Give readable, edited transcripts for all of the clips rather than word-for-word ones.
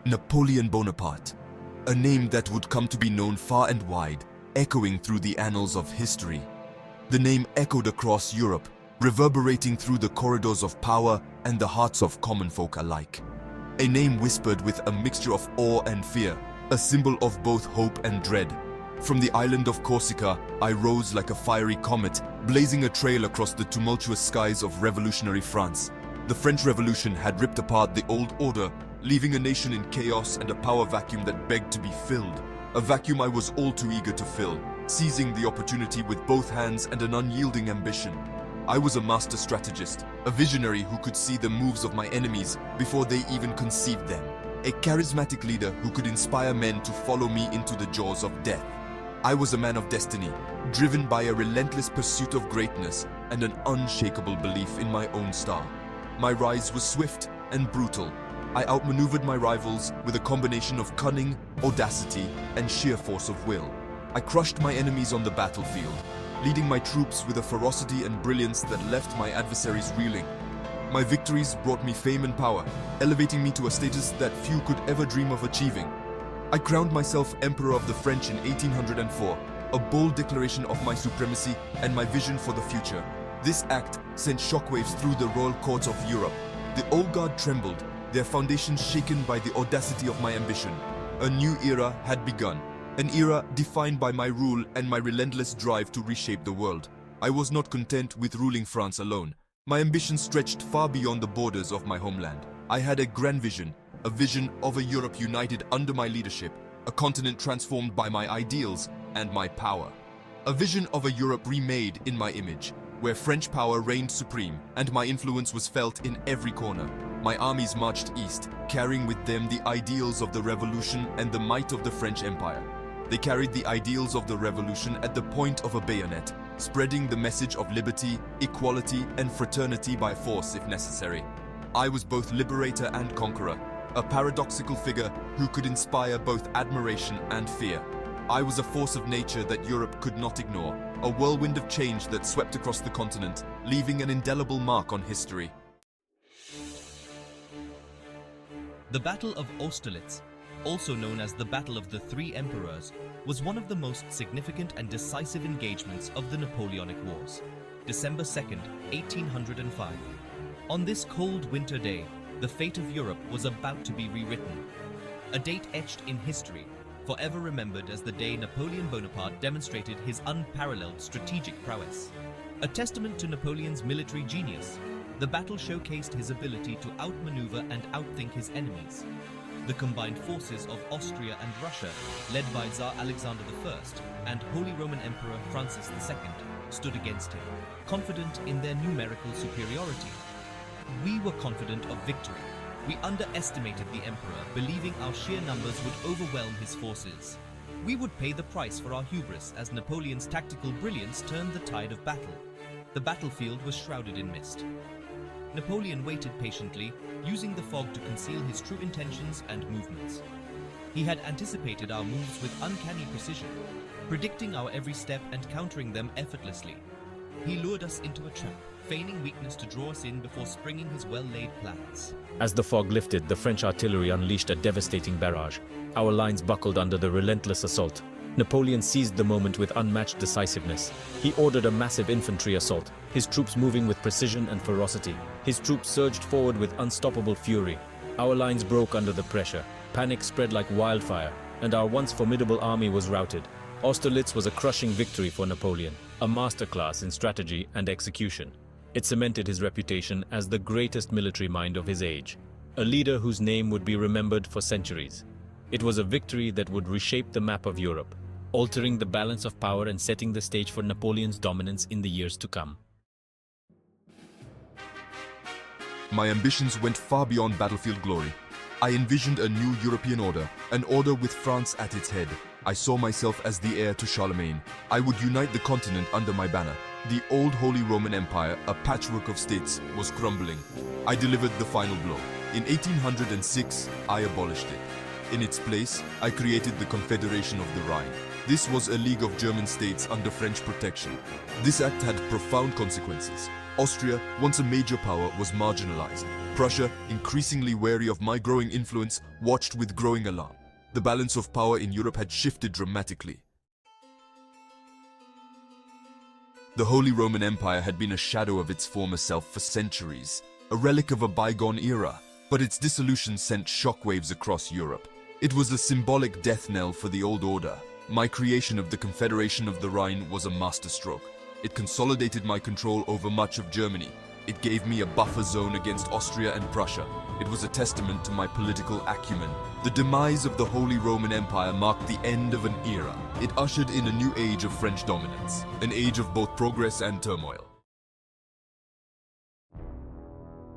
Napoleon Bonaparte, a name that would come to be known far and wide, echoing through the annals of history. The name echoed across Europe, reverberating through the corridors of power and the hearts of common folk alike. A name whispered with a mixture of awe and fear, a symbol of both hope and dread. From the island of Corsica, I rose like a fiery comet, blazing a trail across the tumultuous skies of revolutionary France. The French Revolution had ripped apart the old order, leaving a nation in chaos and a power vacuum that begged to be filled. A vacuum I was all too eager to fill, seizing the opportunity with both hands and an unyielding ambition. I was a master strategist, a visionary who could see the moves of my enemies before they even conceived them. A charismatic leader who could inspire men to follow me into the jaws of death. I was a man of destiny, driven by a relentless pursuit of greatness and an unshakable belief in my own star. My rise was swift and brutal. I outmaneuvered my rivals with a combination of cunning, audacity, and sheer force of will. I crushed my enemies on the battlefield, leading my troops with a ferocity and brilliance that left my adversaries reeling. My victories brought me fame and power, elevating me to a status that few could ever dream of achieving. I crowned myself Emperor of the French in 1804, a bold declaration of my supremacy and my vision for the future. This act sent shockwaves through the royal courts of Europe. The old guard trembled, their foundations shaken by the audacity of my ambition. A new era had begun, an era defined by my rule and my relentless drive to reshape the world. I was not content with ruling France alone. My ambition stretched far beyond the borders of my homeland. I had a grand vision, a vision of a Europe united under my leadership, a continent transformed by my ideals and my power. A vision of a Europe remade in my image, where French power reigned supreme and my influence was felt in every corner. My armies marched east, carrying with them the ideals of the revolution and the might of the French Empire. They carried the ideals of the revolution at the point of a bayonet, spreading the message of liberty, equality, and fraternity by force if necessary. I was both liberator and conqueror, a paradoxical figure who could inspire both admiration and fear. I was a force of nature that Europe could not ignore, a whirlwind of change that swept across the continent, leaving an indelible mark on history. The Battle of Austerlitz, also known as the Battle of the Three Emperors, was one of the most significant and decisive engagements of the Napoleonic Wars. December 2nd, 1805. On this cold winter day, the fate of Europe was about to be rewritten. A date etched in history, forever remembered as the day Napoleon Bonaparte demonstrated his unparalleled strategic prowess. A testament to Napoleon's military genius, the battle showcased his ability to outmaneuver and outthink his enemies. The combined forces of Austria and Russia, led by Tsar Alexander I and Holy Roman Emperor Francis II, stood against him, confident in their numerical superiority. We were confident of victory. We underestimated the emperor, believing our sheer numbers would overwhelm his forces. We would pay the price for our hubris as Napoleon's tactical brilliance turned the tide of battle. The battlefield was shrouded in mist. Napoleon waited patiently, using the fog to conceal his true intentions and movements. He had anticipated our moves with uncanny precision, predicting our every step and countering them effortlessly. He lured us into a trap, feigning weakness to draw us in before springing his well-laid plans. As the fog lifted, the French artillery unleashed a devastating barrage. Our lines buckled under the relentless assault. Napoleon seized the moment with unmatched decisiveness. He ordered a massive infantry assault, his troops moving with precision and ferocity. His troops surged forward with unstoppable fury. Our lines broke under the pressure. Panic spread like wildfire, and our once formidable army was routed. Austerlitz was a crushing victory for Napoleon, a masterclass in strategy and execution. It cemented his reputation as the greatest military mind of his age, a leader whose name would be remembered for centuries. It was a victory that would reshape the map of Europe, altering the balance of power and setting the stage for Napoleon's dominance in the years to come. My ambitions went far beyond battlefield glory. I envisioned a new European order, an order with France at its head. I saw myself as the heir to Charlemagne. I would unite the continent under my banner. The old Holy Roman Empire, a patchwork of states, was crumbling. I delivered the final blow. In 1806, I abolished it. In its place, I created the Confederation of the Rhine. This was a league of German states under French protection. This act had profound consequences. Austria, once a major power, was marginalized. Prussia, increasingly wary of my growing influence, watched with growing alarm. The balance of power in Europe had shifted dramatically. The Holy Roman Empire had been a shadow of its former self for centuries, a relic of a bygone era, but its dissolution sent shockwaves across Europe. It was a symbolic death knell for the old order. My creation of the Confederation of the Rhine was a masterstroke. It consolidated my control over much of Germany. It gave me a buffer zone against Austria and Prussia. It was a testament to my political acumen. The demise of the Holy Roman Empire marked the end of an era. It ushered in a new age of French dominance, an age of both progress and turmoil.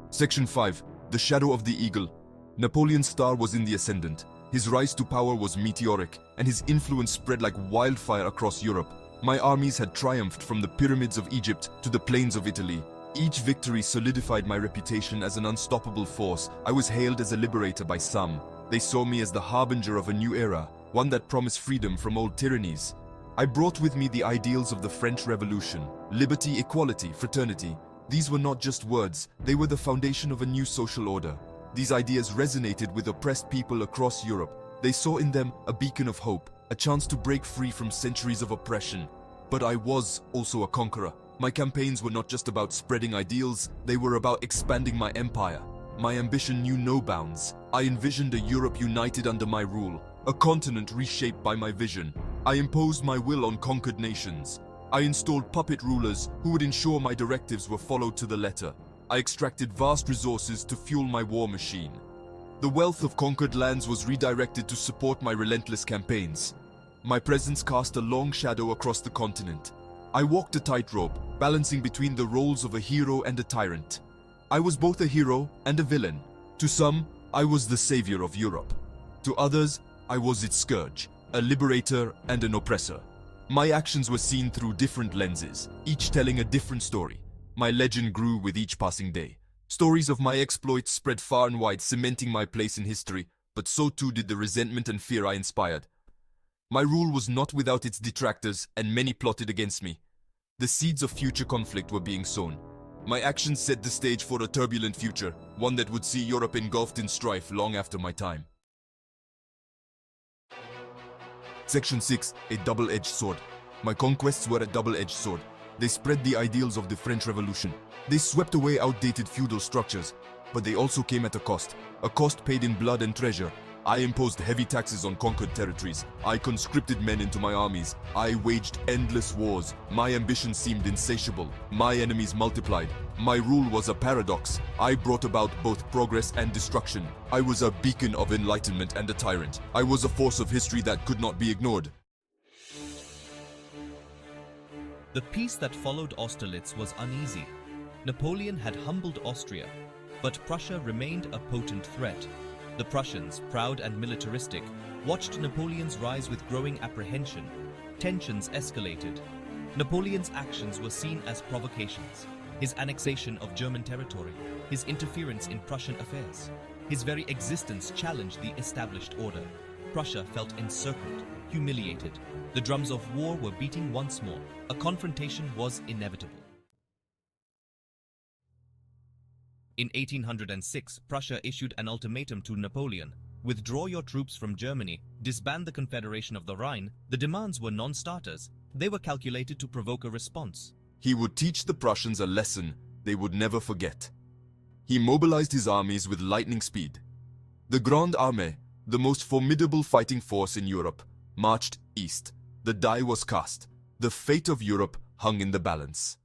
Section 5. The Shadow of the Eagle. Napoleon's star was in the ascendant. His rise to power was meteoric, and his influence spread like wildfire across Europe. My armies had triumphed from the pyramids of Egypt to the plains of Italy. Each victory solidified my reputation as an unstoppable force. I was hailed as a liberator by some. They saw me as the harbinger of a new era, one that promised freedom from old tyrannies. I brought with me the ideals of the French Revolution: liberty, equality, fraternity. These were not just words, they were the foundation of a new social order. These ideas resonated with oppressed people across Europe. They saw in them a beacon of hope, a chance to break free from centuries of oppression. But I was also a conqueror. My campaigns were not just about spreading ideals, they were about expanding my empire. My ambition knew no bounds. I envisioned a Europe united under my rule, a continent reshaped by my vision. I imposed my will on conquered nations. I installed puppet rulers who would ensure my directives were followed to the letter. I extracted vast resources to fuel my war machine. The wealth of conquered lands was redirected to support my relentless campaigns. My presence cast a long shadow across the continent. I walked a tightrope, balancing between the roles of a hero and a tyrant. I was both a hero and a villain. To some, I was the savior of Europe. To others, I was its scourge, a liberator and an oppressor. My actions were seen through different lenses, each telling a different story. My legend grew with each passing day. Stories of my exploits spread far and wide, cementing my place in history, but so too did the resentment and fear I inspired. My rule was not without its detractors, and many plotted against me. The seeds of future conflict were being sown. My actions set the stage for a turbulent future, one that would see Europe engulfed in strife long after my time. Section 6. A double-edged sword. My conquests were a double-edged sword. They spread the ideals of the French Revolution. They swept away outdated feudal structures, but they also came at a cost paid in blood and treasure. I imposed heavy taxes on conquered territories. I conscripted men into my armies. I waged endless wars. My ambition seemed insatiable. My enemies multiplied. My rule was a paradox. I brought about both progress and destruction. I was a beacon of enlightenment and a tyrant. I was a force of history that could not be ignored. The peace that followed Austerlitz was uneasy. Napoleon had humbled Austria, but Prussia remained a potent threat. The Prussians, proud and militaristic, watched Napoleon's rise with growing apprehension. Tensions escalated. Napoleon's actions were seen as provocations. His annexation of German territory, his interference in Prussian affairs, his very existence challenged the established order. Prussia felt encircled, humiliated. The drums of war were beating once more. A confrontation was inevitable. In 1806, Prussia issued an ultimatum to Napoleon: withdraw your troops from Germany, disband the Confederation of the Rhine. The demands were non-starters. They were calculated to provoke a response. He would teach the Prussians a lesson they would never forget. He mobilized his armies with lightning speed. The Grande Armée, the most formidable fighting force in Europe, marched east. The die was cast. The fate of Europe hung in the balance.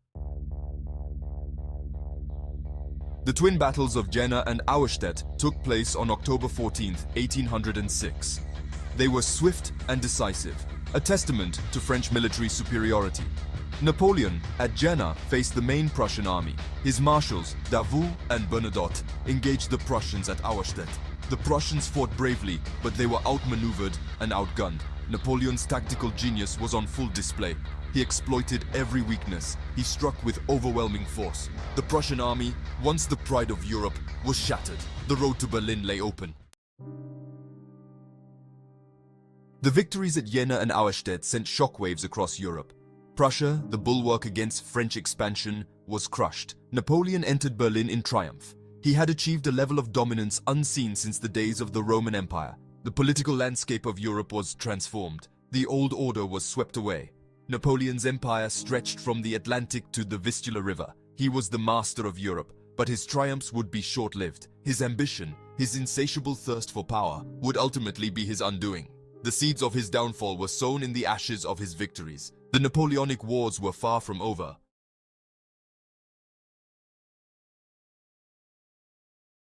The twin battles of Jena and Auerstedt took place on October 14, 1806. They were swift and decisive, a testament to French military superiority. Napoleon, at Jena, faced the main Prussian army. His marshals, Davout and Bernadotte, engaged the Prussians at Auerstedt. The Prussians fought bravely, but they were outmaneuvered and outgunned. Napoleon's tactical genius was on full display. He exploited every weakness. He struck with overwhelming force. The Prussian army, once the pride of Europe, was shattered. The road to Berlin lay open. The victories at Jena and Auerstedt sent shockwaves across Europe. Prussia, the bulwark against French expansion, was crushed. Napoleon entered Berlin in triumph. He had achieved a level of dominance unseen since the days of the Roman Empire. The political landscape of Europe was transformed. The old order was swept away. Napoleon's empire stretched from the Atlantic to the Vistula River. He was the master of Europe, but his triumphs would be short-lived. His ambition, his insatiable thirst for power, would ultimately be his undoing. The seeds of his downfall were sown in the ashes of his victories. The Napoleonic Wars were far from over.